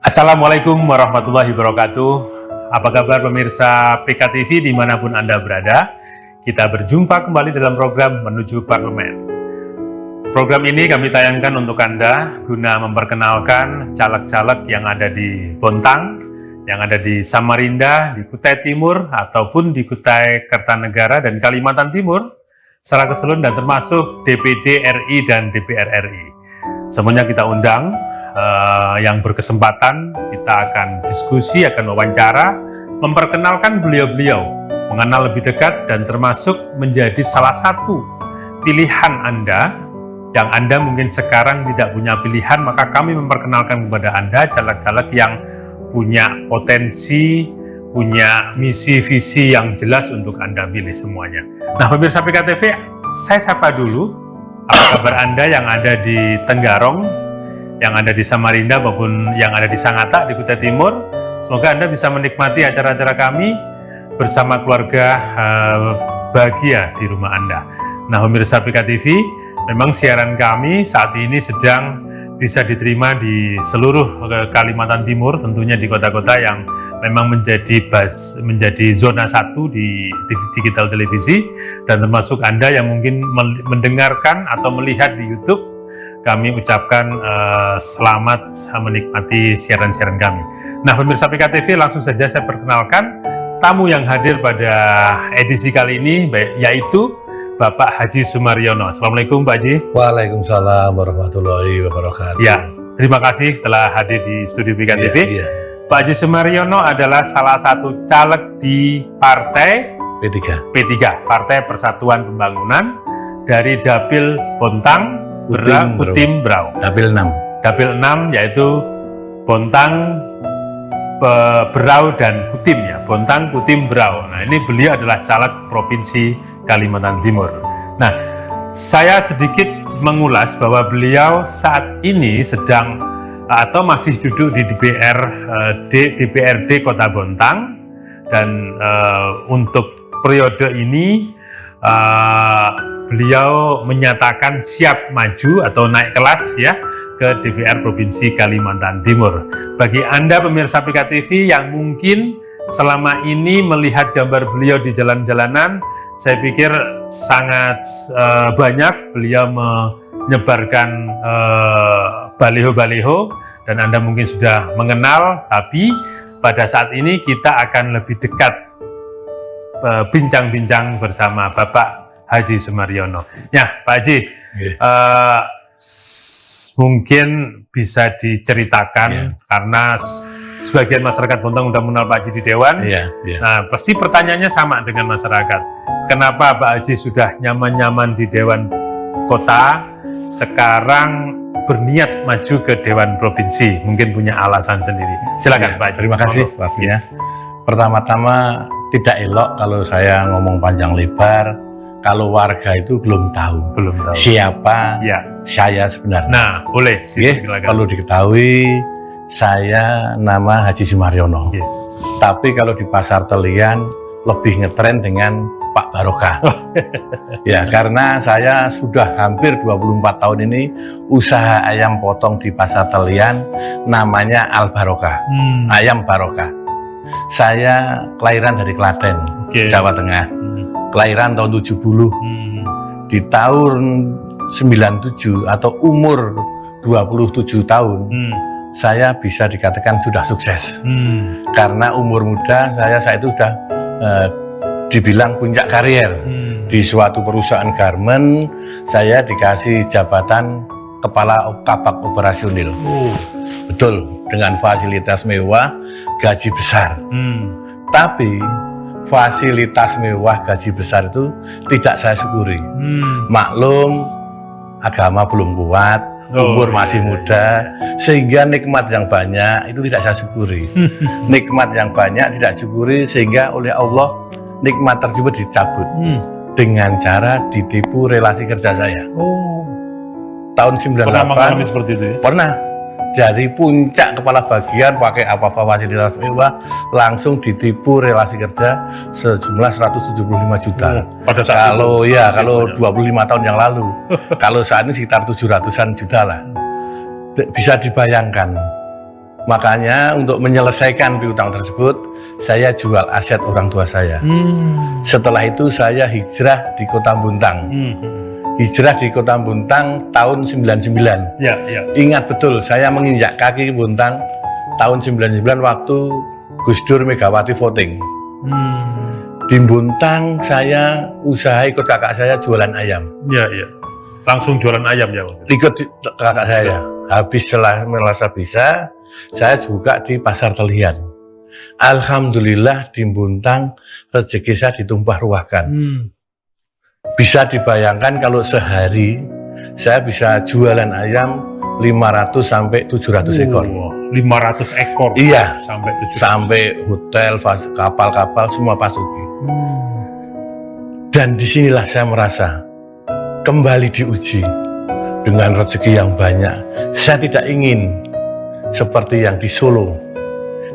Assalamualaikum warahmatullahi wabarakatuh. Apa kabar pemirsa PKTV dimanapun Anda berada? Kita berjumpa kembali dalam program Menuju Parlemen. Program ini kami tayangkan untuk Anda guna memperkenalkan caleg-caleg yang ada di Bontang, yang ada di Samarinda, di Kutai Timur, ataupun di Kutai Kertanegara dan Kalimantan Timur, secara keseluruhan dan termasuk DPD RI dan DPR RI. Semuanya kita undang. Yang berkesempatan kita akan diskusi, akan wawancara, memperkenalkan beliau-beliau, mengenal lebih dekat dan termasuk menjadi salah satu pilihan Anda yang Anda mungkin sekarang tidak punya pilihan, maka kami memperkenalkan kepada Anda caleg-caleg yang punya potensi, punya misi visi yang jelas untuk Anda pilih semuanya. Nah, pemirsa PKTV, saya sapa dulu. Apa kabar Anda yang ada di Tenggarong, yang ada di Samarinda maupun yang ada di Sangatta di Kutai Timur? Semoga Anda bisa menikmati acara-acara kami bersama keluarga bahagia di rumah Anda. Nah, pemirsa PKTV, memang siaran kami saat ini sedang bisa diterima di seluruh Kalimantan Timur, tentunya di kota-kota yang memang menjadi zona 1 di digital televisi, dan termasuk Anda yang mungkin mendengarkan atau melihat di YouTube. Kami ucapkan selamat menikmati siaran-siaran kami. Nah, pemirsa PKTV, langsung saja saya perkenalkan tamu yang hadir pada edisi kali ini, yaitu Bapak Haji Sumaryono. Assalamualaikum Pak Haji. Waalaikumsalam warahmatullahi wabarakatuh. Ya, terima kasih telah hadir di studio PKTV. Iya. Pak Haji Sumaryono adalah salah satu caleg di Partai P3, Partai Persatuan Pembangunan, dari Dapil Bontang, Kutim Brau. Dapil 6. Dapil 6 yaitu Bontang, Berau dan Kutim ya. Bontang, Kutim, Brau. Nah, ini beliau adalah caleg Provinsi Kalimantan Timur. Nah, saya sedikit mengulas bahwa beliau saat ini sedang atau masih duduk di DPRD Kota Bontang, dan untuk periode ini beliau menyatakan siap maju atau naik kelas ya ke DPR Provinsi Kalimantan Timur. Bagi Anda pemirsa PKTV yang mungkin selama ini melihat gambar beliau di jalan-jalanan, saya pikir sangat banyak beliau menyebarkan baliho-baliho, dan Anda mungkin sudah mengenal, tapi pada saat ini kita akan lebih dekat bincang-bincang bersama Bapak Haji Sumaryono. Ya, Pak Haji, mungkin bisa diceritakan, karena sebagian masyarakat Bontang udah mengenal Pak Haji di Dewan. Nah, pasti pertanyaannya sama dengan masyarakat. Kenapa Pak Haji sudah nyaman-nyaman di Dewan Kota, sekarang berniat maju ke Dewan Provinsi? Mungkin punya alasan sendiri. Silakan Pak Haji. Terima kasih Pak ya. Pertama-tama, tidak elok kalau saya ngomong panjang lebar kalau warga itu belum tahu siapa saya sebenarnya. Nah, boleh. Perlu diketahui, saya nama Haji Sumaryono. Tapi kalau di pasar Telian lebih ngetren dengan Pak Barokah. Ya, karena saya sudah hampir 24 tahun ini usaha ayam potong di pasar Telian, namanya Al Barokah. Ayam Barokah. Saya kelahiran dari Klaten, Jawa Tengah. Kelahiran tahun 70. Di tahun 97 atau umur 27 tahun, saya bisa dikatakan sudah sukses. Karena umur muda saya itu sudah dibilang puncak karier. Di suatu perusahaan garmen, saya dikasih jabatan kepala kabak operasional. Betul, dengan fasilitas mewah, gaji besar. Tapi fasilitas mewah, gaji besar itu tidak saya syukuri. Maklum, agama belum kuat, umur masih muda, sehingga nikmat yang banyak itu tidak saya syukuri. Nikmat yang banyak tidak syukuri, sehingga oleh Allah nikmat tersebut dicabut dengan cara ditipu relasi kerja saya. Tahun 98 pernah mengalami seperti itu ya? Pernah. Dari puncak kepala bagian pakai apa-apa fasilitas mewah, langsung ditipu relasi kerja sejumlah 175 juta. Pada saat kalau 25 tahun yang lalu. Kalau saat ini sekitar 700-an juta lah. Bisa dibayangkan Makanya untuk menyelesaikan piutang tersebut, saya jual aset orang tua saya. Setelah itu saya hijrah di Kota Buntang. Hijrah di Kota Buntang tahun 99. Ya. Ingat betul, saya menginjak kaki Buntang tahun 99 waktu Gus Dur Megawati voting. Di Buntang saya usaha ikut kakak saya jualan ayam. Ya. Langsung jualan ayam ya? Ikut kakak saya. Habis setelah merasa bisa, saya buka di Pasar Telian. Alhamdulillah di Buntang rezeki saya ditumpah ruahkan. Bisa dibayangkan kalau sehari saya bisa jualan ayam 500 sampai 700 ekor. 500 ekor? Iya, sampai 700. Sampai hotel, kapal-kapal semua pasuki. Dan disinilah saya merasa kembali diuji dengan rezeki yang banyak. Saya tidak ingin seperti yang di Solo.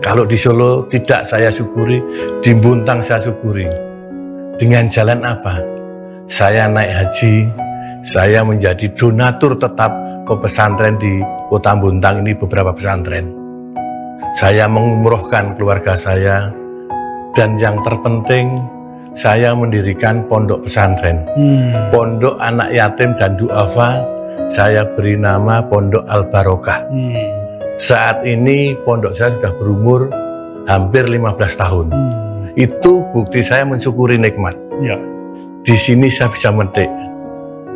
Kalau di Solo tidak saya syukuri, di Buntang saya syukuri. Dengan jalan apa? Saya naik haji, saya menjadi donatur tetap ke pesantren di Kota Buntang ini, beberapa pesantren. Saya mengumrohkan keluarga saya, dan yang terpenting saya mendirikan pondok pesantren. Pondok anak yatim dan duafa, saya beri nama Pondok Al Barokah. Saat ini pondok saya sudah berumur hampir 15 tahun. Itu bukti saya mensyukuri nikmat. Ya. Di sini saya bisa metik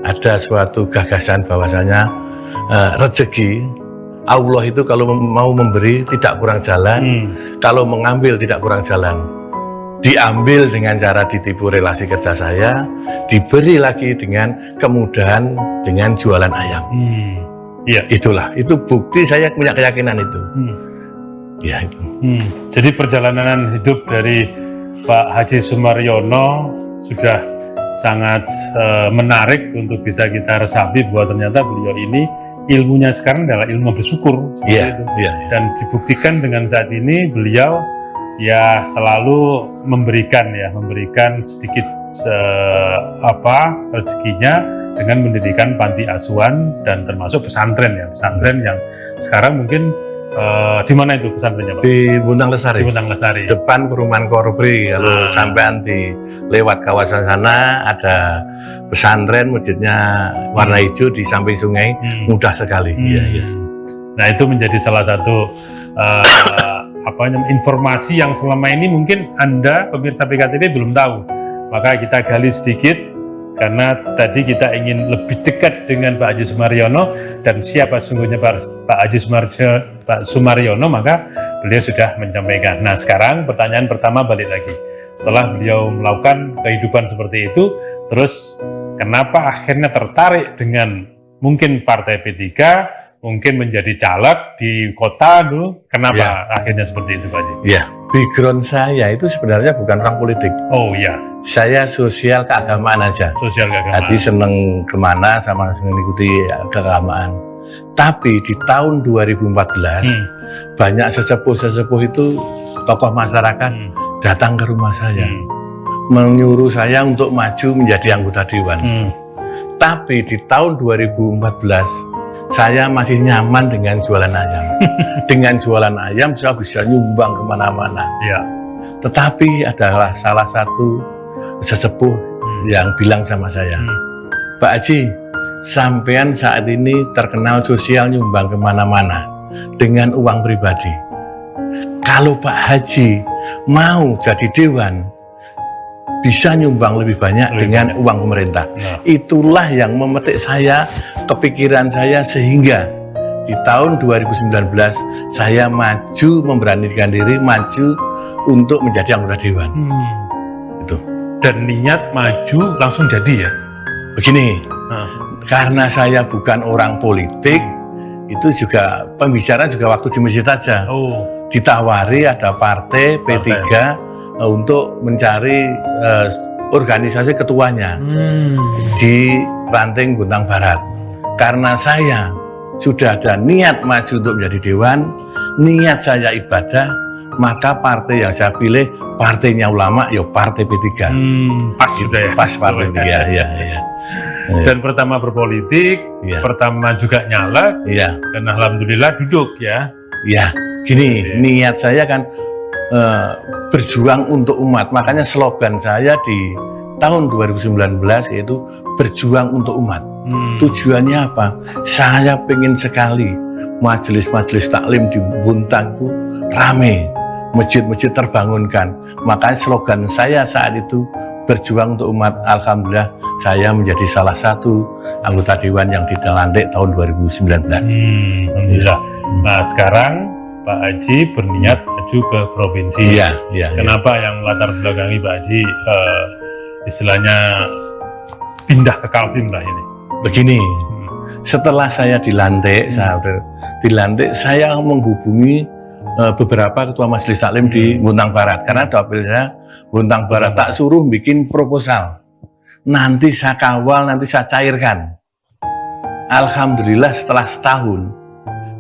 ada suatu gagasan bahwasanya rezeki Allah itu kalau mau memberi tidak kurang jalan, kalau mengambil tidak kurang jalan. Diambil dengan cara ditipu relasi kerja saya, diberi lagi dengan kemudahan dengan jualan ayam. Iya. Itulah, itu bukti saya punya keyakinan itu. Ya itu. Jadi perjalanan hidup dari Pak Haji Sumaryono sudah sangat menarik untuk bisa kita resapi bahwa ternyata beliau ini ilmunya sekarang adalah ilmu bersyukur. Iya. Dan dibuktikan dengan saat ini beliau ya selalu memberikan sedikit rezekinya dengan mendirikan panti asuhan dan termasuk pesantren yang sekarang mungkin di mana itu pesantrennya Pak? Di Buntang Lesari. Di Buntang Lesari. Depan perumahan Korpri. Kalau sampean di lewat kawasan sana ada pesantren, masjidnya warna hijau di samping sungai, mudah sekali. Iya. Nah itu menjadi salah satu informasi yang selama ini mungkin Anda pemirsa PKTV belum tahu. Maka kita gali sedikit karena tadi kita ingin lebih dekat dengan Pak Haji Sumaryono dan siapa sungguhnya Pak Haji Sumaryono, maka beliau sudah menyampaikan. Nah sekarang pertanyaan pertama balik lagi. Setelah beliau melakukan kehidupan seperti itu, terus kenapa akhirnya tertarik dengan mungkin Partai P3, mungkin menjadi caleg di kota dulu, kenapa akhirnya seperti itu Pak Haji? Ya, background saya itu sebenarnya bukan orang politik. Oh iya. Saya sosial keagamaan aja. Sosial keagamaan. Jadi seneng kemana sama mengikuti keagamaan. Tapi di tahun 2014 banyak sesepuh-sesepuh itu tokoh masyarakat datang ke rumah saya, menyuruh saya untuk maju menjadi anggota dewan. Tapi di tahun 2014 saya masih nyaman dengan jualan ayam. Dengan jualan ayam saya bisa nyumbang kemana-mana. Ya. Tetapi adalah salah satu sesepuh yang bilang sama saya, Pak Haji, sampean saat ini terkenal sosial nyumbang kemana-mana dengan uang pribadi. Kalau Pak Haji mau jadi dewan, bisa nyumbang lebih banyak dengan uang pemerintah. Itulah yang memetik saya, kepikiran saya, sehingga di tahun 2019 saya maju, memberanikan diri maju untuk menjadi anggota dewan. Itu. Dan niat maju langsung jadi ya? Begini, karena saya bukan orang politik, itu juga pembicaraan juga waktu di masjid aja. Ditawari ada partai P3 untuk mencari organisasi ketuanya di Ranting Buntang Barat. Karena saya sudah ada niat maju untuk menjadi dewan, niat saya ibadah, maka partai yang saya pilih partainya ulama, ya Partai P3. Pas juga ya? Pas Partai P3, ya. Dan pertama berpolitik, pertama juga nyalek, dan alhamdulillah duduk ya? Iya. Gini, niat saya kan berjuang untuk umat. Makanya slogan saya di tahun 2019 yaitu berjuang untuk umat. Tujuannya apa? Saya pengen sekali majelis-majelis taklim di Buntang itu rame, masjid-masjid terbangunkan. Makanya slogan saya saat itu berjuang untuk umat. Alhamdulillah saya menjadi salah satu anggota dewan yang dilantik tahun 2019. Alhamdulillah. Nah sekarang Pak Haji berniat maju ke provinsi. Kenapa yang latar belakangi Pak Haji istilahnya pindah ke Kaltim lah ini? Begini, setelah saya dilantik, saya menghubungi beberapa ketua majelis taklim di Buntang Barat, karena dapil saya Buntang Barat, tak suruh bikin proposal. Nanti saya kawal, nanti saya cairkan. Alhamdulillah setelah setahun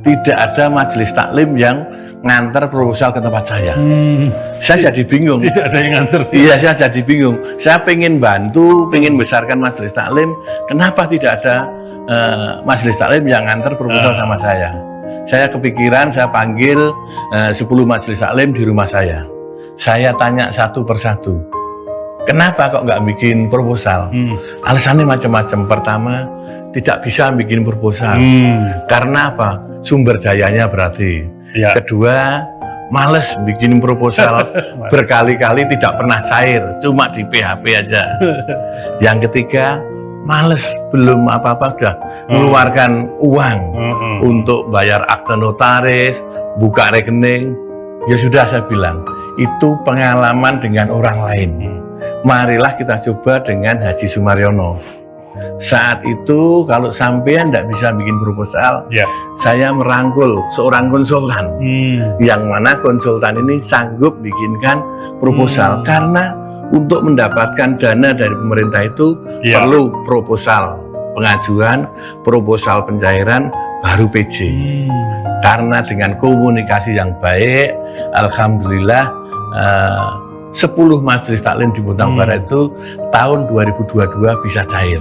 tidak ada majelis taklim yang nganter proposal ke tempat saya. Saya jadi bingung. Tidak ada yang nganter. Iya, saya jadi bingung. Saya pengen bantu, pengen besarkan majelis taklim. Kenapa tidak ada majelis taklim yang nganter proposal sama saya? Saya kepikiran, saya panggil 10 majelis taklim di rumah saya. Saya tanya satu persatu. Kenapa kok nggak bikin proposal? Alasannya macam-macam. Pertama, tidak bisa bikin proposal. Karena apa? Sumber dayanya berarti. Kedua, males bikin proposal berkali-kali tidak pernah cair, cuma di PHP aja. Yang ketiga, males belum apa-apa sudah mengeluarkan uang untuk bayar akte notaris, buka rekening. Ya sudah, saya bilang itu pengalaman dengan orang lain. Marilah kita coba dengan Haji Sumaryono. Saat itu kalau sampean tidak bisa bikin proposal, saya merangkul seorang konsultan, yang mana konsultan ini sanggup bikinkan proposal. Karena untuk mendapatkan dana dari pemerintah itu perlu proposal pengajuan, proposal pencairan, baru PJ. Karena dengan komunikasi yang baik, alhamdulillah 10 majelis taklim di Buntang Barat itu tahun 2022 bisa cair.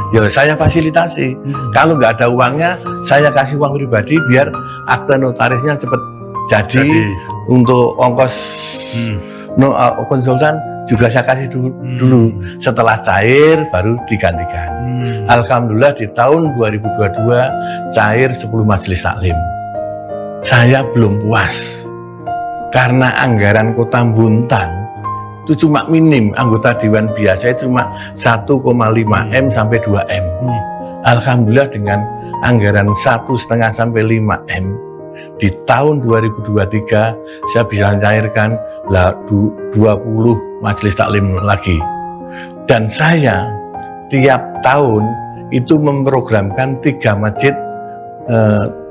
Ya saya fasilitasi. Kalau nggak ada uangnya, saya kasih uang pribadi biar akte notarisnya cepat jadi. Untuk ongkos konsultan juga saya kasih dulu. Setelah cair baru digantikan. Alhamdulillah di tahun 2022 cair 10 majelis taklim. Saya belum puas karena anggaran Kota Buntang itu cuma minim, anggota dewan biasa itu cuma 1,5 M sampai 2 M. Alhamdulillah dengan anggaran 1,5 sampai 5 M di tahun 2023 saya bisa mencairkan 20 majelis taklim lagi. Dan saya tiap tahun itu memprogramkan 3 masjid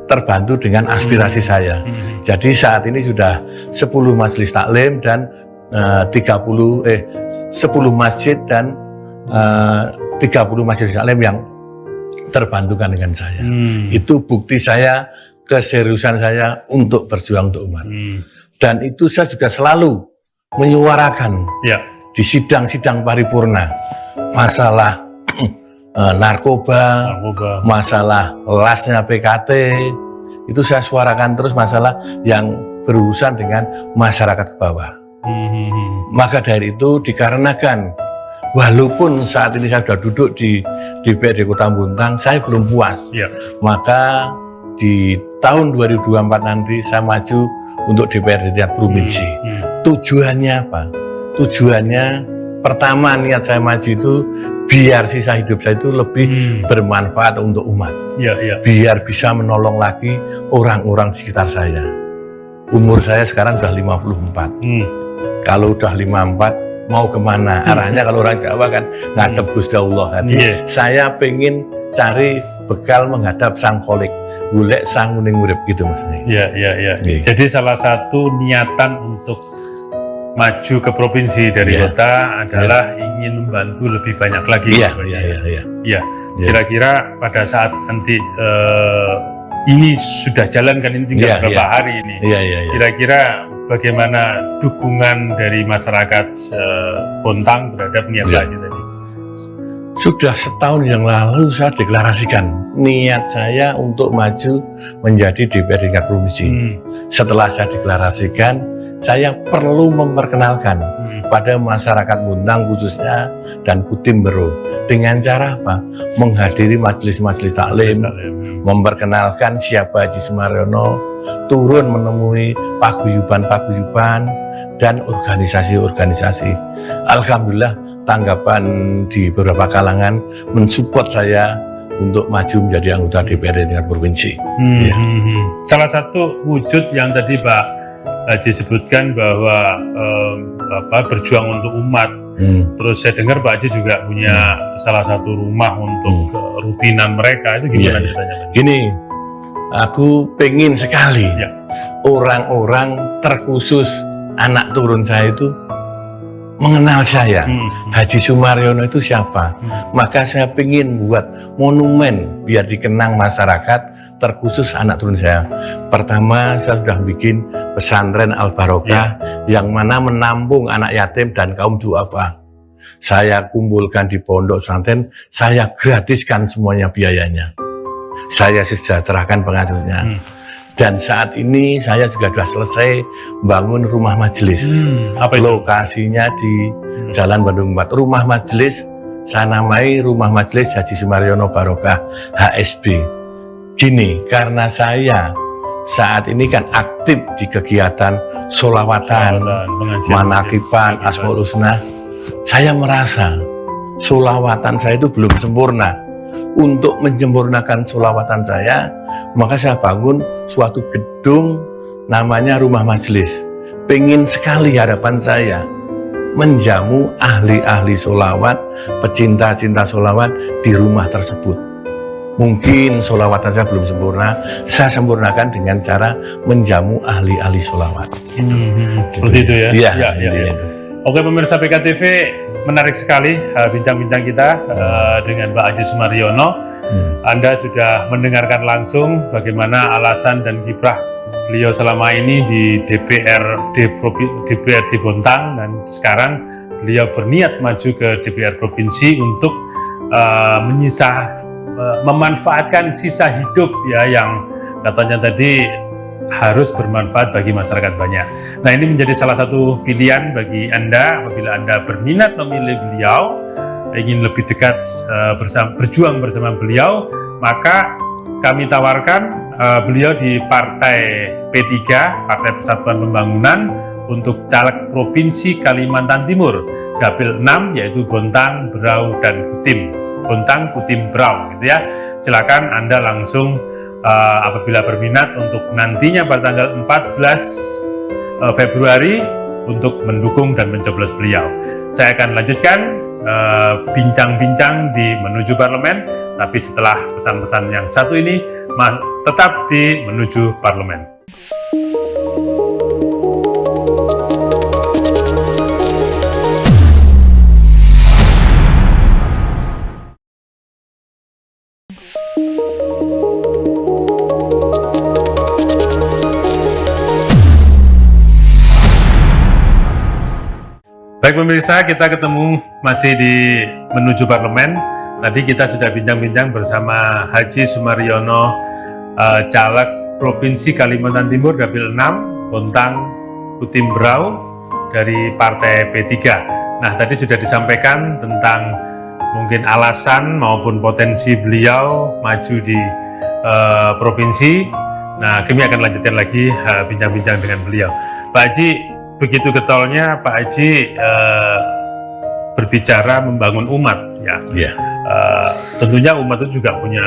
terbantu dengan aspirasi saya. Jadi saat ini sudah 10 majelis taklim dan 10 masjid dan 30 majelis taklim yang terbantukan dengan saya. Itu bukti saya, keseriusan saya untuk berjuang untuk umat. Dan itu saya juga selalu menyuarakan di sidang-sidang paripurna masalah narkoba, masalah lasnya PKT, itu saya suarakan terus, masalah yang berurusan dengan masyarakat ke bawah. Maka dari itu dikarenakan walaupun saat ini saya sudah duduk di DPRD Kota Buntang, saya belum puas. Maka di tahun 2024 nanti saya maju untuk DPRD tingkat provinsi. Tujuannya apa? Tujuannya pertama, niat saya maju itu biar sisa hidup saya itu lebih bermanfaat untuk umat. Biar bisa menolong lagi orang-orang sekitar saya. Umur saya sekarang sudah 54. Kalau udah 54 mau kemana? Arahnya kalau orang Jawa kan ngadep Gusti Allah. Jadi saya pengen cari bekal menghadap Sang Kholik, golek sang uning urip gitu maksudnya. Jadi salah satu niatan untuk maju ke provinsi dari kota adalah ingin membantu lebih banyak lagi. Kira-kira pada saat nanti ini sudah jalan kan, ini tinggal beberapa hari ini. Kira-kira bagaimana dukungan dari masyarakat Buntang terhadap niat Haji tadi? Sudah setahun yang lalu saya deklarasikan niat saya untuk maju menjadi DPRD tingkat provinsi. Setelah saya deklarasikan, saya perlu memperkenalkan pada masyarakat Bontang khususnya dan Kutim Bero. Dengan cara apa? Menghadiri majelis-majelis taklim, memperkenalkan siapa Haji Sumaryono, turun menemui paguyuban-paguyuban dan organisasi-organisasi. Alhamdulillah tanggapan di beberapa kalangan mensupport saya untuk maju menjadi anggota DPRD tingkat provinsi. Ya. Salah satu wujud yang tadi Pak Haji sebutkan bahwa berjuang untuk umat. Terus saya dengar Pak Haji juga punya salah satu rumah untuk rutinan mereka, itu gimana ceritanya? Gini, aku pengen sekali orang-orang terkhusus anak turun saya itu mengenal saya. Haji Sumaryono itu siapa? Maka saya pengen buat monumen biar dikenang masyarakat, terkhusus anak turun saya. Pertama, saya sudah bikin pesantren Al-Barokah yang mana menampung anak yatim dan kaum duafa. Saya kumpulkan di pondok pesantren, saya gratiskan semuanya biayanya. Saya sejahterakan pengasuhnya. Dan saat ini saya juga sudah selesai bangun rumah majelis. Lokasinya di Jalan Bandung 4. Rumah majelis saya namai Rumah Majelis Haji Sumaryono Barokah HSB. Gini, karena saya saat ini kan aktif di kegiatan sholawatan, manakiban, asmaul husna. Saya merasa sholawatan saya itu belum sempurna. Untuk menyempurnakan sholawatan saya, maka saya bangun suatu gedung namanya Rumah Majelis. Pengen sekali harapan saya menjamu ahli-ahli sholawat, pecinta-cinta sholawat di rumah tersebut. Mungkin sholawatan saya belum sempurna, saya sempurnakan dengan cara menjamu ahli-ahli sholawat. Seperti itu ya? Iya. Oke pemirsa PKTV, menarik sekali bincang-bincang kita dengan Pak Haji Sumaryono. Anda sudah mendengarkan langsung bagaimana alasan dan kiprah beliau selama ini di DPRD Bontang, dan sekarang beliau berniat maju ke DPR Provinsi untuk memanfaatkan sisa hidup ya yang katanya tadi harus bermanfaat bagi masyarakat banyak. Nah, ini menjadi salah satu pilihan bagi Anda apabila Anda berminat memilih beliau, ingin lebih dekat berjuang bersama beliau, maka kami tawarkan beliau di Partai P3, Partai Persatuan Pembangunan, untuk caleg Provinsi Kalimantan Timur, Dapil 6, yaitu Bontang, Berau, dan Kutim. Bontang, Kutim, Berau, gitu ya. Silakan Anda langsung apabila berminat untuk nantinya pada tanggal 14 Februari untuk mendukung dan mencoblos beliau. Saya akan lanjutkan bincang-bincang di Menuju Parlemen, tapi setelah pesan-pesan yang satu ini tetap di Menuju Parlemen. Baik pemirsa, kita ketemu masih di Menuju Parlemen. Tadi kita sudah bincang-bincang bersama Haji Sumaryono, caleg Provinsi Kalimantan Timur, Dapil 6, Bontang, Kutim, Berau, dari Partai P3. Nah, tadi sudah disampaikan tentang mungkin alasan maupun potensi beliau maju di provinsi. Nah, kami akan lanjutkan lagi bincang-bincang dengan beliau. Pak Haji, begitu getolnya Pak Haji berbicara membangun umat, ya. Tentunya umat itu juga punya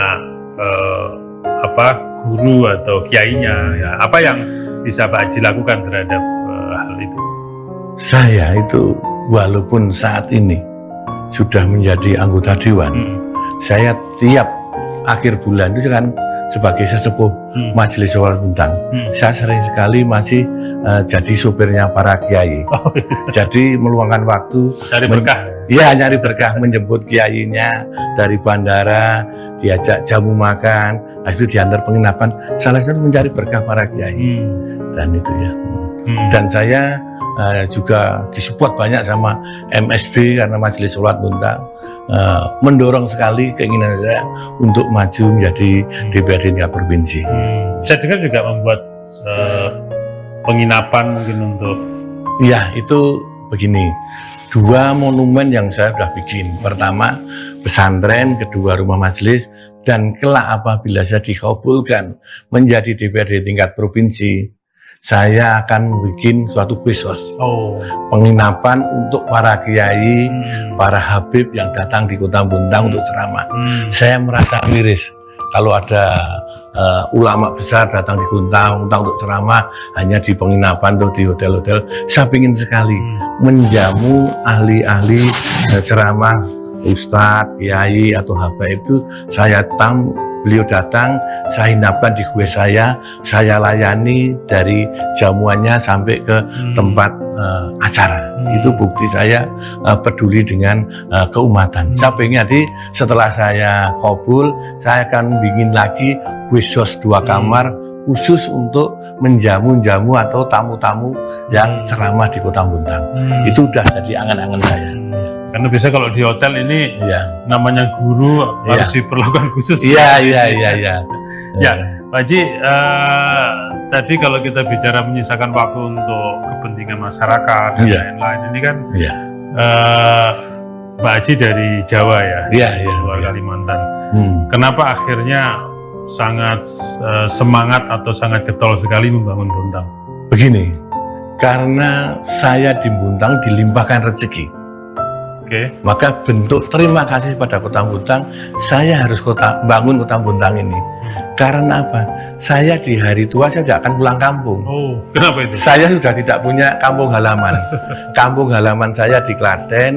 guru atau kiainya, ya. Apa yang bisa Pak Haji lakukan terhadap hal itu? Saya itu walaupun saat ini sudah menjadi anggota dewan, saya tiap akhir bulan itu kan sebagai sesepuh Majelis Syuro Bontang, saya sering sekali masih jadi sopirnya para kiai. Jadi meluangkan waktu cari berkah. Nyari berkah, menjemput kiainya dari bandara, diajak jamu makan, habis itu diantar penginapan. Salah satu mencari berkah para kiai. Dan itu ya. Dan saya juga disupport banyak sama MSB karena Majelis Sholat Buntang mendorong sekali keinginan saya untuk maju menjadi DPRD tingkat provinsi. Saya dengar juga membuat penginapan mungkin untuk... Ya, itu begini, 2 monumen yang saya sudah bikin. Pertama pesantren, kedua rumah majelis, dan kelak apabila saya dikabulkan menjadi DPRD tingkat provinsi, saya akan bikin suatu khusus penginapan untuk para kiai, para habib yang datang di Kota Buntang untuk ceramah. Saya merasa miris kalau ada ulama besar datang di Buntang untuk ceramah hanya di penginapan atau di hotel-hotel. Saya ingin sekali menjamu ahli-ahli ceramah, ustadz, kiai atau habaib itu. Beliau datang, saya hinapkan di gue saya layani dari jamuannya sampai ke tempat acara. Itu bukti saya peduli dengan keumatan. Saya pengen nanti setelah saya kabul, saya akan bikin lagi khusus 2 kamar khusus untuk menjamu-jamu atau tamu-tamu yang ceramah di Kota Buntang. Itu udah jadi angan-angan saya. Karena biasa kalau di hotel ini namanya guru harus diperlakukan khusus. Iya. Ya, Pak Haji, tadi kalau kita bicara menyisakan waktu untuk kepentingan masyarakat dan lain-lain, ini kan Pak Haji dari Jawa ya, luar Kalimantan. Kenapa akhirnya sangat semangat atau sangat getol sekali membangun Buntang? Begini, karena saya di Buntang dilimpahkan rezeki. Maka bentuk terima kasih pada Kota Buntang, saya harus bangun Kota Buntang ini. Karena apa? Saya di hari tua saya tidak akan pulang kampung. Kenapa itu? Saya sudah tidak punya kampung halaman. Kampung halaman saya di Klaten,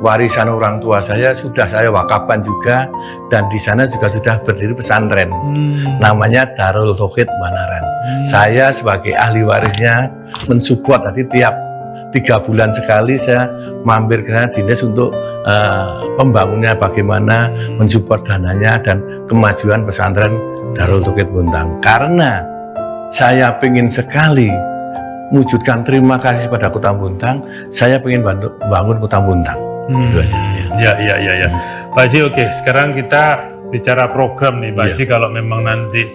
warisan orang tua saya sudah saya wakafkan juga, dan di sana juga sudah berdiri pesantren. Namanya Darul Tauhid Banaran. Saya sebagai ahli warisnya mensupport, tadi tiap 3 bulan sekali saya mampir ke sana dinas untuk pembangunnya bagaimana, mensupport dananya dan kemajuan pesantren Darul Tauhid Buntang. Karena saya ingin sekali wujudkan terima kasih pada Kota Buntang, saya ingin bangun Kota Buntang. Itu aja. Ya. Pak Haji, oke. Sekarang kita bicara program nih, Pak Haji. Kalau memang nanti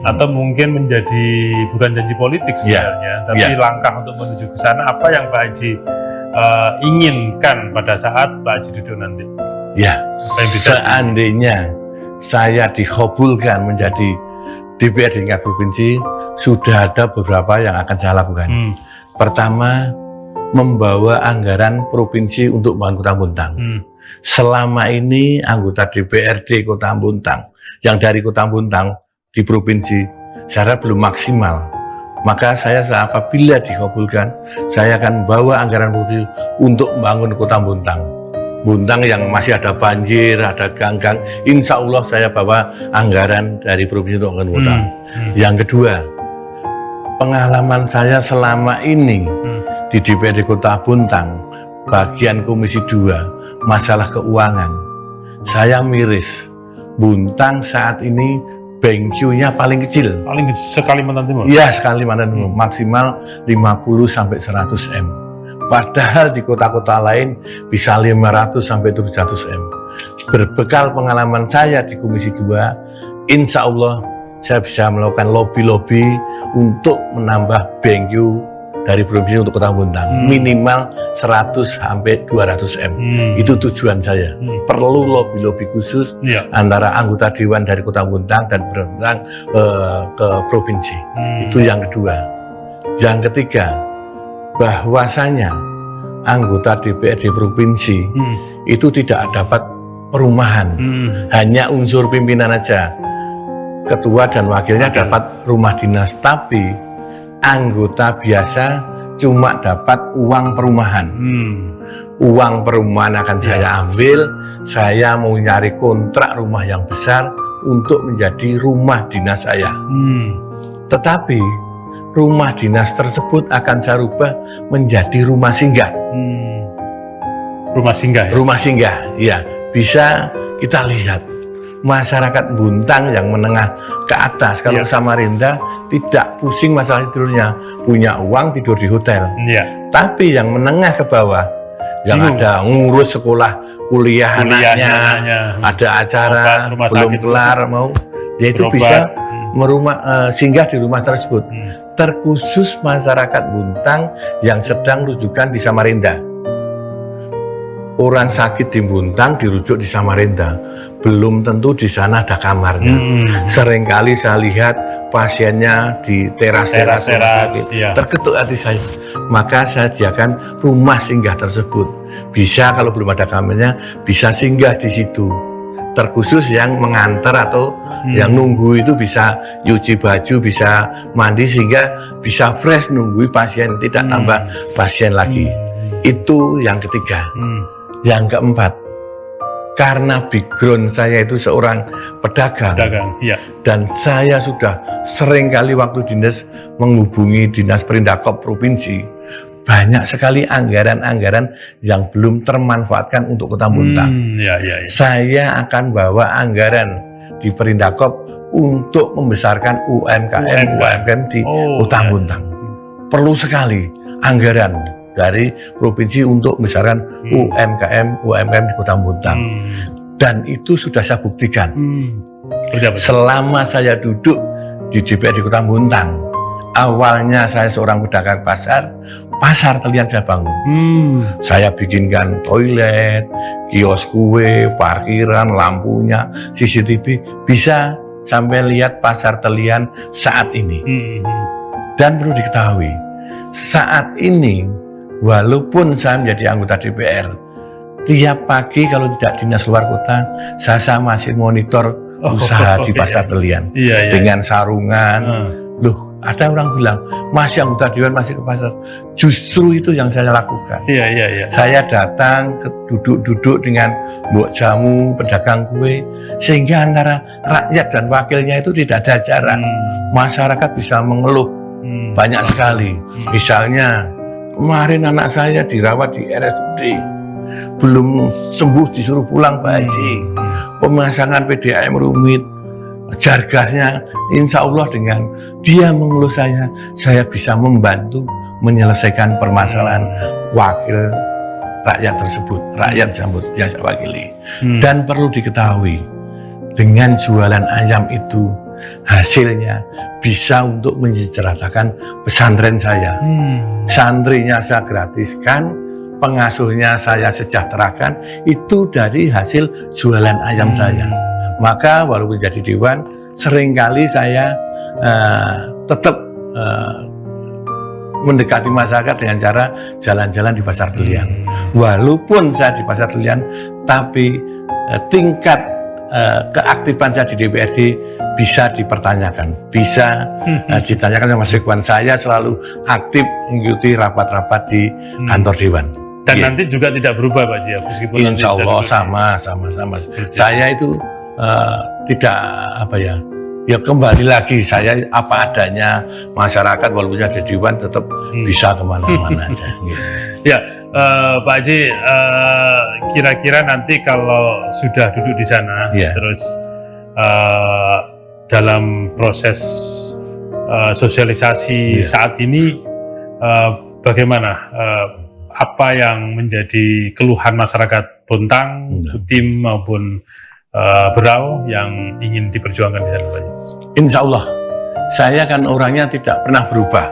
atau mungkin menjadi bukan janji politik sebenarnya, tapi langkah untuk menuju ke sana, apa yang Pak Haji inginkan pada saat Pak Haji duduk nanti? Ya, seandainya saya dikabulkan menjadi DPRD tingkat provinsi, sudah ada beberapa yang akan saya lakukan. Pertama, membawa anggaran provinsi untuk membangun Kota Buntang. Selama ini anggota DPRD Kota Buntang yang dari Kota Buntang di provinsi saya belum maksimal. Maka saya apabila dikabulkan, saya akan bawa anggaran provinsi untuk membangun Kota Buntang. Buntang yang masih ada banjir, ada gang-gang, insya Allah saya bawa anggaran dari provinsi untuk membangun Buntang. Yang kedua, pengalaman saya selama ini di DPRD Kota Buntang, bagian Komisi 2, masalah keuangan. Saya miris, Buntang saat ini BenQ-nya paling kecil. Paling kecil Kalimantan Timur? Iya, Kalimantan Timur. Maksimal 50-100 M. Padahal di kota-kota lain bisa 500-700 M. Berbekal pengalaman saya di Komisi 2, insya Allah saya bisa melakukan lobby-lobby untuk menambah BenQ dari provinsi untuk Kota Buntang. Minimal 100-200 M. Itu tujuan saya. Perlu lobby-lobby khusus antara anggota dewan dari Kota Buntang dan Buntang ke provinsi. Itu yang kedua. Yang ketiga, bahwasanya anggota DPRD provinsi itu tidak dapat perumahan, hanya unsur pimpinan aja. Ketua dan wakilnya dapat rumah dinas, tapi anggota biasa cuma dapat uang perumahan. Uang perumahan akan saya ambil, saya mau nyari kontrak rumah yang besar untuk menjadi rumah dinas saya. Tetapi rumah dinas tersebut akan saya rubah menjadi rumah singgah. Rumah singgah ya? Rumah singgah, ya. Bisa kita lihat masyarakat Buntang yang menengah ke atas, kalau Samarinda tidak pusing masalah tidurnya, punya uang tidur di hotel. Iya. Tapi yang menengah ke bawah, yang ada ngurus sekolah, kuliah anaknya, ada acara belum kelar mau, dia itu bisa singgah di rumah tersebut. Terkhusus masyarakat Buntang yang sedang rujukan di Samarinda. Orang sakit di Buntang dirujuk di Samarinda, belum tentu di sana ada kamarnya. Seringkali saya lihat pasiennya di teras-teras terketuk hati saya. Maka saya sediakan rumah singgah tersebut. Bisa kalau belum ada kamarnya, bisa singgah di situ. Terkhusus yang mengantar atau yang nunggu itu bisa nyuci baju, bisa mandi sehingga bisa fresh nunggui pasien, tidak tambah pasien lagi. Itu yang ketiga. Yang keempat, karena background saya itu seorang pedagang, dan saya sudah sering kali waktu dinas menghubungi dinas Perindakop provinsi, banyak sekali anggaran-anggaran yang belum termanfaatkan untuk Kota Buntang. Saya akan bawa anggaran di Perindakop untuk membesarkan UMKM di Kota Buntang. Perlu sekali anggaran dari provinsi untuk membesarkan UMKM di Kota Buntang. Dan itu sudah saya buktikan. Selama saya duduk di DPR di Kota Buntang, awalnya saya seorang pedagang pasar Telian saya bangun. Saya bikinkan toilet, kios kue, parkiran, lampunya, CCTV, bisa sampai lihat pasar Telian saat ini. Dan perlu diketahui, saat ini walaupun saya menjadi anggota DPR, tiap pagi kalau tidak dinas luar kota, saya masih monitor usaha di pasar Telian dengan sarungan. Loh, ada orang bilang masih anggota dewan masih ke pasar. Justru itu yang saya lakukan. Saya datang duduk-duduk dengan mbok jamu, pedagang kue, sehingga antara rakyat dan wakilnya itu tidak ada jarak. Masyarakat bisa mengeluh banyak sekali. Misalnya kemarin anak saya dirawat di RSUD, belum sembuh disuruh pulang Pak Haji. Pemasangan PDAM rumit, jargasnya, insya Allah dengan dia mengeluh saya bisa membantu menyelesaikan permasalahan wakil rakyat tersebut, rakyat tersebut yang saya wakili. Dan perlu diketahui, dengan jualan ayam itu hasilnya bisa untuk mensejahterakan pesantren saya. Santrinya saya gratiskan, pengasuhnya saya sejahterakan, itu dari hasil jualan ayam saya. Maka walaupun jadi dewan, seringkali saya tetap mendekati masyarakat dengan cara jalan-jalan di Pasar Telian. Walaupun saya di Pasar Telian, tapi tingkat keaktifan saya di DPRD bisa dipertanyakan, bisa ditanyakan sama sekwan. Saya selalu aktif mengikuti rapat-rapat di kantor dewan. Dan nanti juga tidak berubah Pak Jia, meskipun insya Allah sama. Saya itu tidak ya kembali lagi saya apa adanya, masyarakat walaupun jadi dewan tetap bisa kemana-mana aja. Ya, Pak Haji, kira-kira nanti kalau sudah duduk di sana, terus dalam proses sosialisasi saat ini, bagaimana? Apa yang menjadi keluhan masyarakat Buntang, Butim maupun Berau yang ingin diperjuangkan di sana, Pak? Insya Allah, saya kan orangnya tidak pernah berubah.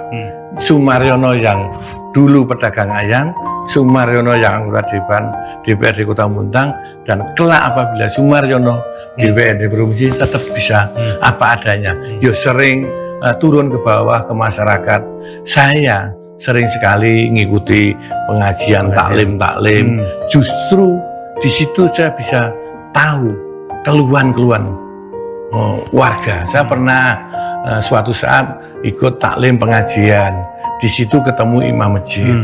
Sumaryono yang dulu pedagang ayam, Sumaryono yang anggota dewan DPRD Kota Buntang, dan kelak apabila Sumaryono DPRD provinsi tetap bisa apa adanya. Yo sering turun ke bawah ke masyarakat. Saya sering sekali ngikuti pengajian taklim. Justru di situ saya bisa tahu keluhan-keluhan warga. Saya pernah suatu saat ikut taklim pengajian. Di situ ketemu imam masjid,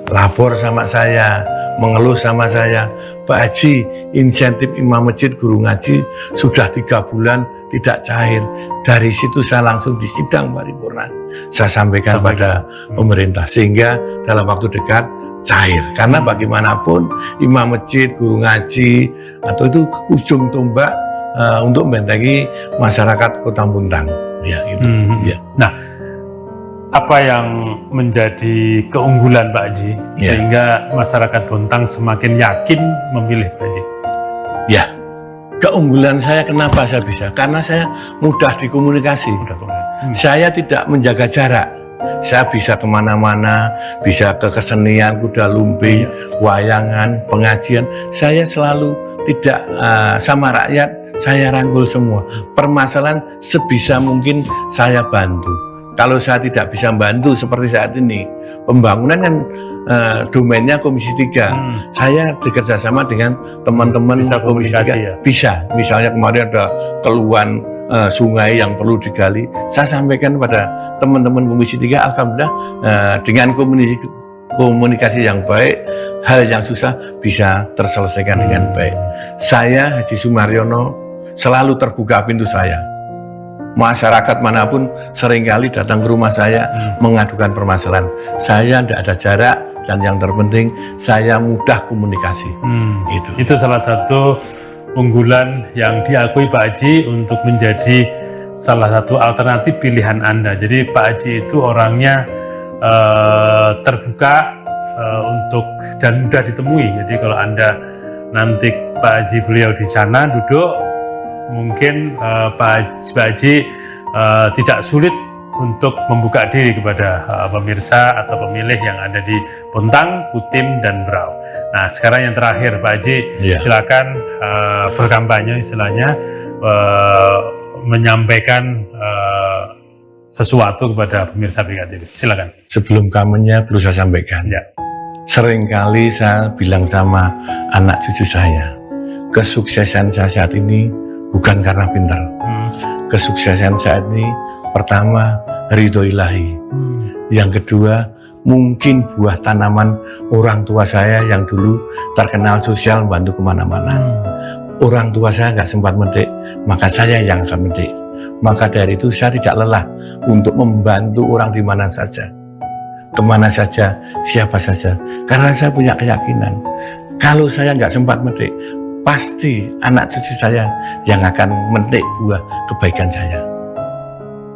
lapor sama saya, mengeluh sama saya, Pak Haji, insentif imam masjid guru ngaji sudah 3 bulan tidak cair. Dari situ saya langsung di sidang paripurna saya sampaikan pada pemerintah, sehingga dalam waktu dekat cair. Karena bagaimanapun imam masjid, guru ngaji, atau itu ujung tombak untuk membentengi masyarakat Kota Puntang. Ya, itu. Ya. Nah, apa yang menjadi keunggulan Pak Haji sehingga masyarakat Bontang semakin yakin memilih Pak Haji? Ya, keunggulan saya kenapa saya bisa? Karena saya mudah dikomunikasi. Saya tidak menjaga jarak. Saya bisa kemana-mana, bisa ke kesenian, kuda lumping, wayangan, pengajian. Saya selalu tidak sama rakyat. Saya rangkul semua. Permasalahan sebisa mungkin saya bantu. Kalau saya tidak bisa bantu seperti saat ini, pembangunan kan domainnya Komisi 3. Saya bekerjasama dengan teman-teman Komisi 3. Ya? Bisa. Misalnya kemarin ada keluhan sungai yang perlu digali. Saya sampaikan pada teman-teman Komisi 3, alhamdulillah dengan komunikasi yang baik, hal yang susah bisa terselesaikan dengan baik. Saya Haji Sumaryono selalu terbuka pintu saya. Masyarakat manapun seringkali datang ke rumah saya mengadukan permasalahan. Saya tidak ada jarak dan yang terpenting saya mudah komunikasi. Itu salah satu unggulan yang diakui Pak Haji untuk menjadi salah satu alternatif pilihan Anda. Jadi Pak Haji itu orangnya terbuka untuk dan mudah ditemui. Jadi kalau Anda nanti Pak Haji beliau di sana duduk, mungkin Pak Haji tidak sulit untuk membuka diri kepada pemirsa atau pemilih yang ada di Bontang, Kutim, dan Berau. Nah, sekarang yang terakhir Pak Haji, silakan berkampanye istilahnya, menyampaikan sesuatu kepada pemirsa PKTV. Silakan. Sebelum kampanye perlu saya sampaikan. Seringkali saya bilang sama anak cucu saya, kesuksesan saya saat ini bukan karena pintar. Kesuksesan saat ini pertama ridho ilahi. Yang kedua mungkin buah tanaman orang tua saya yang dulu terkenal sosial, membantu kemana-mana. Orang tua saya nggak sempat medik, maka saya yang akan medik. Maka dari itu saya tidak lelah untuk membantu orang di mana saja, kemana saja, siapa saja. Karena saya punya keyakinan kalau saya nggak sempat medik, pasti anak cucu saya yang akan memetik buah kebaikan saya.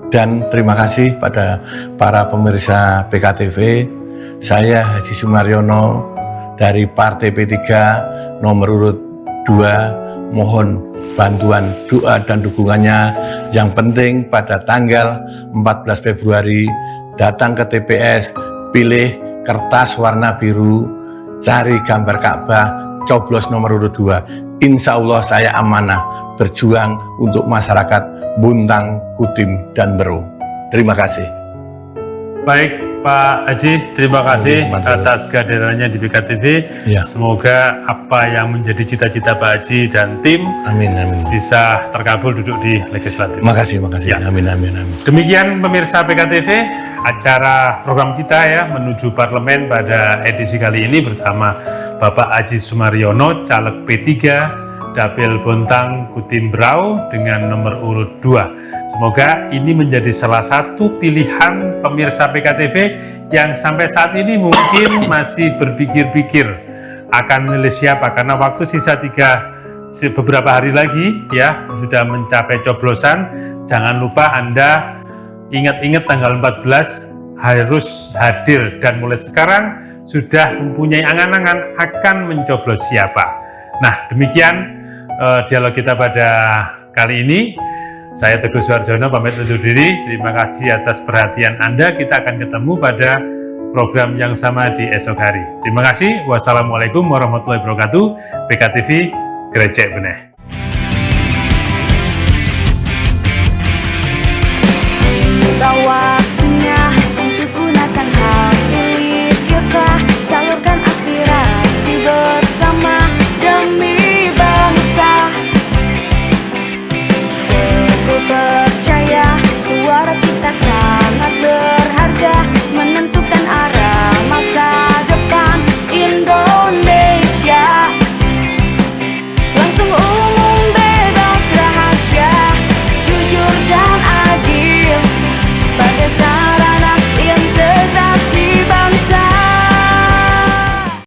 Dan terima kasih pada para pemirsa PKTV. Saya Haji Sumaryono dari Partai P3 nomor urut 2, mohon bantuan doa dan dukungannya. Yang penting pada tanggal 14 Februari datang ke TPS, pilih kertas warna biru, cari gambar Ka'bah, coblos nomor urut 2. Insya Allah saya amanah berjuang untuk masyarakat Bontang, Kutim, dan Berau. Terima kasih. Baik Pak Haji, terima kasih atas kehadirannya di PKTV. Semoga apa yang menjadi cita-cita Pak Haji dan tim bisa terkabul duduk di legislatif. Makasih. Amin. Demikian pemirsa PKTV, acara program kita menuju parlemen pada edisi kali ini bersama Bapak Haji Sumaryono, caleg P3 Dapil Bontang, Kutim, Berau dengan nomor urut 2. Semoga ini menjadi salah satu pilihan pemirsa PKTV yang sampai saat ini mungkin masih berpikir-pikir akan memilih siapa, karena waktu sisa beberapa hari lagi sudah mencapai coblosan. Jangan lupa Anda ingat-ingat tanggal 14 harus hadir dan mulai sekarang sudah mempunyai angan-angan akan mencoblos siapa. Nah, demikian dialog kita pada kali ini. Saya Teguh Suharjono pamit undur diri. Terima kasih atas perhatian Anda. Kita akan ketemu pada program yang sama di esok hari. Terima kasih. Wassalamualaikum warahmatullahi wabarakatuh. PKTV Grecek Beneh. Waktunya